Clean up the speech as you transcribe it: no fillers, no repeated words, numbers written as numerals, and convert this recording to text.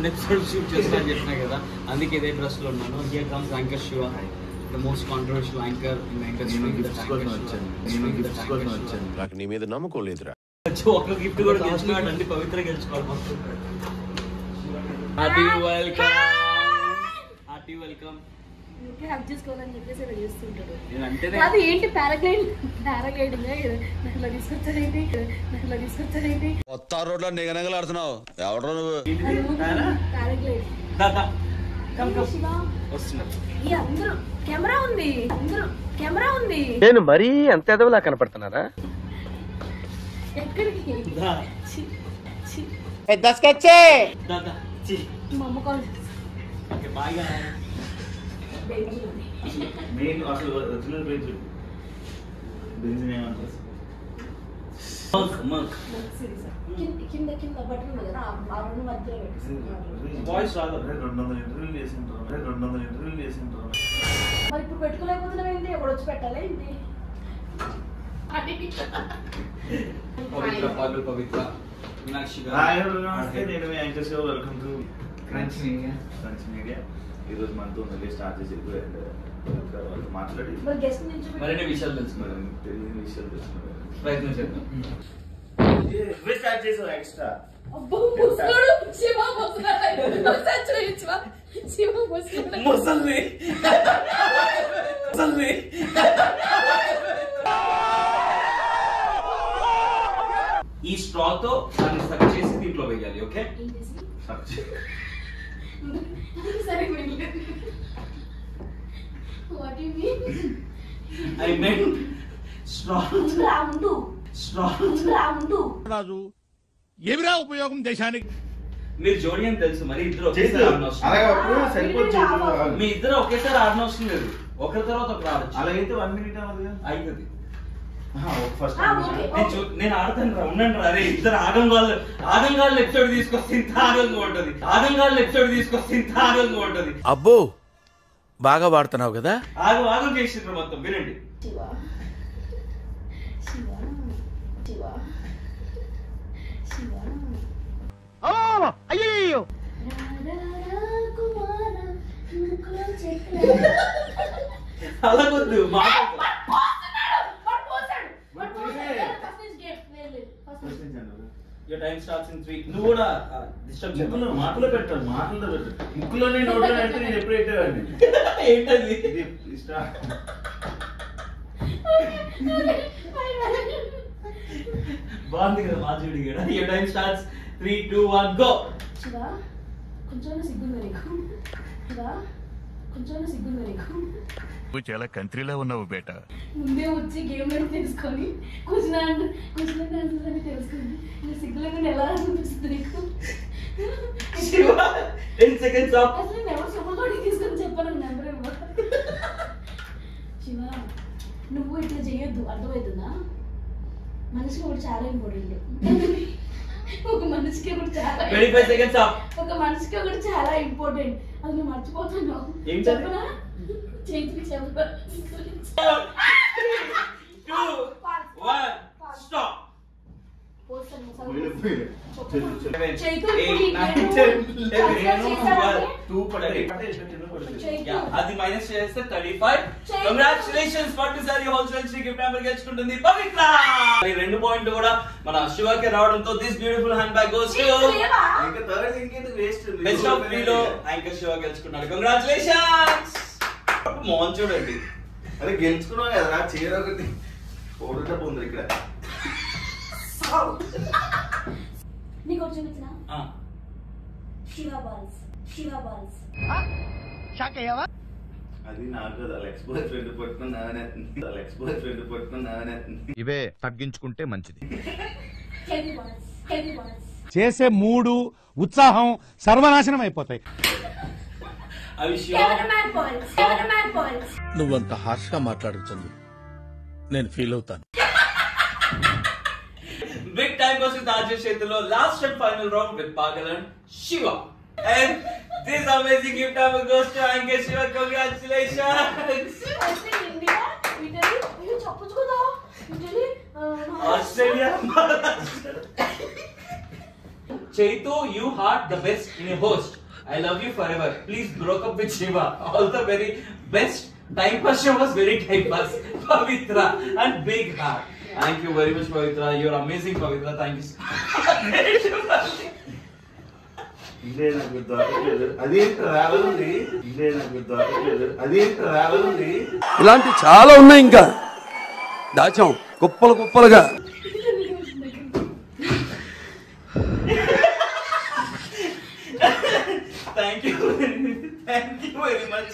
2 episodes shoot చేస్తానని చెప్పినా కదా, అందుకే ఇదే డ్రెస్ లో ఉన్నాను. Here comes anchor Shiva, the most controversial anchor in the industry. నాకు నీ మీద నమ్మకం లేదురా. ఒక గిఫ్ట్ కూడా గెలుచుకోవాలి అండి, పవిత్ర గెలుచుకోవాలి. Hearty welcome, hearty welcome. Hug చేసుకోవాలని చెప్పేసి ఇలా చేస్తుంటాడు. అంటేనే అది ఏంటి పారాగ్లైడింగ్ ఇట్లా తీసుకొచ్చారేంటి కొత్త రోడ్లో నిగనగలాడుతున్నావు. ఎవడో నువ్వు? పారాగ్లైడింగ్ అందరూ కెమెరా ఉంది. నేను మరీ అంత ఎదవలా కనపడుతున్నారా? ఎక్కడికి పెద్ద స్కెచ్ మా అమ్మ కాల్ బాగా కింద బటన్ ఉంది కదా, ఆ రెండు మధ్యలో వాయిస్ రాదు. 200 ఇంటర్వ్యూలు చేసింటారు. మరి ఇప్పుడు పెట్టుకోలేకపోతున్నావు ఏంటి? ఎక్కడ వచ్చి పెట్టాలి ఏంటి? పవిత్ర నేను మీ యాంకర్ షో, వెల్కమ్ టు క్రంచ్ మీడియా. ఈ రోజు మనతో స్టార్ట్ చేసి మాట్లాడి మరిన్ని విషయాలు తెలుసుకున్నాం, తెలియని విషయాలు తెలుసుకున్నారు. ప్రయత్నం చేద్దాం. స్టార్ట్ చేసావు ఎక్స్ట్రా. ముసల్ది ఈ స్ట్రా తో దాన్ని సక్ చేసి దీంట్లో వేయాలి. Okay, I mean straw. Raju ఏమిరా ఉపయోగం దేశానికి? మీరు జోడి అని తెలుసు, మరి ఇద్దరు మీ ఇద్దరు ఒకేసారి ఆడనవసరం అవసరం లేదు. ఒకరి తర్వాత ఒకరు ఆడచ్చు. అలాగైతే 1 minute అవుతుంది. ఫస్ట్ నేను ఆడతాను రా, ఉండండి రా. అరే ఇద్దరు ఆగంగాళ్ళు ఎపిసోడ్ తీసుకొస్తే ఇంత ఆగంగా ఉంటది. అబ్బో బాగా వాడుతున్నావు కదా. ఆగం చేసిండ్రు మొత్తం. వినండి. అయ్యో అలాగొద్దు. Your time starts in 3. నువ్వు కూడా డిస్టర్బ్ చేయను. మాటలో పెట్టాలి, ముక్కులోనే నోట్లో అంటే నేను ఎప్పుడు పెట్టేవాడిని. ఏంటది? బాగుంది కదా మాజుడి కూడా. Your time starts 3, 2, 1 go. కొంచెం సిగ్గుంది నీకు. నువ్వు చాలా కంట్రీలో ఉన్నావు బేట. ముందే వచ్చి గేమ్ తెలుసుకొని క్వశ్చన్ ఆన్సర్స్ అని తెలుసుకొని సిగ్గు లేకుండా ఎలా అనిపిస్తుంది నీకు? 10 seconds up. అసలు నేను ఎవరు సపోర్ట్ తీసుకొని చెప్పాను నెంబర్ ఇవ్వ. శివ, నువ్వు ఇట్లా చేయొద్దు, అర్థమవుతుందా? మనిషికి ఒకటి చాలా ఇంపార్టెంట్. ఒక మనిషికి ఒకటి చాలా 25 seconds up. ఒక మనిషికి ఒకటి చాలా ఇంపార్టెంట్. అది నువ్వు మర్చిపోతున్నావు. ఏం చెప్పనా? చేతికి చెప్పా. 2, 1 stop. 7, 8, 9, 10, 11, 12 అది మైనస్ చేస్తే 35. కంగ్రాచులేషన్స్, పట్టుసారి హోల్సేల్ గిఫ్ట్ హ్యాంబర్ గెలుచుకుంటుంది పవిత్ర. ఈ 2 పాయింట్లు కూడా మన శివకి రావడంతో this beautiful hand bag goes to best of 3 లో యాంకర్ శివ గెలుచుకున్నాడు. కంగ్రాచులేషన్స్. మోహన్ చూడండి, అరే గెలుచుకున్నావు కదా, చీర ఒకటి ఫోటో ఉంది ఇక్కడ. నీకు వచ్చి చూపించిన శివ బాల్స్. అది నాకు అలెక్స్ బాయ్ ఫ్రెండ్ పట్టుకున్నావనే. ఇవే తగ్గించుకుంటే మంచిది. Heavy balls. చేసే మూడు ఉత్సాహం సర్వనాశనం అయిపోతాయి. అవి శివ. నువ్వంత హార్ష్ గా మాట్లాడుతుంది, నేను ఫీల్ అవుతాను. Big time goes with Ajay చేతిలో last and final round with Pagal and Shiva. And this amazing gift goes to Ankesh Shiva. Congratulations. India, Italy, you చెప్పొచ్చు కదా. Italy, Australia, Chaitu, you heart the best in a host. I love you forever. Please broke up with Shiva. All the very best. Time pass show was very time pass. Pavitra and big heart. Thank you very much, Pavitra. You're amazing, Pavitra. Thank you. ఇదే నాకు దొరకలేదు. అదేంటి రావాలి ఇదే నాకు దొరకలేదు. అదేంటి రావాలి. ఇలాంటి చాలా ఉన్నాయి ఇంకా దాచాం కుప్పలు కుప్పలుగా. Thank you very much.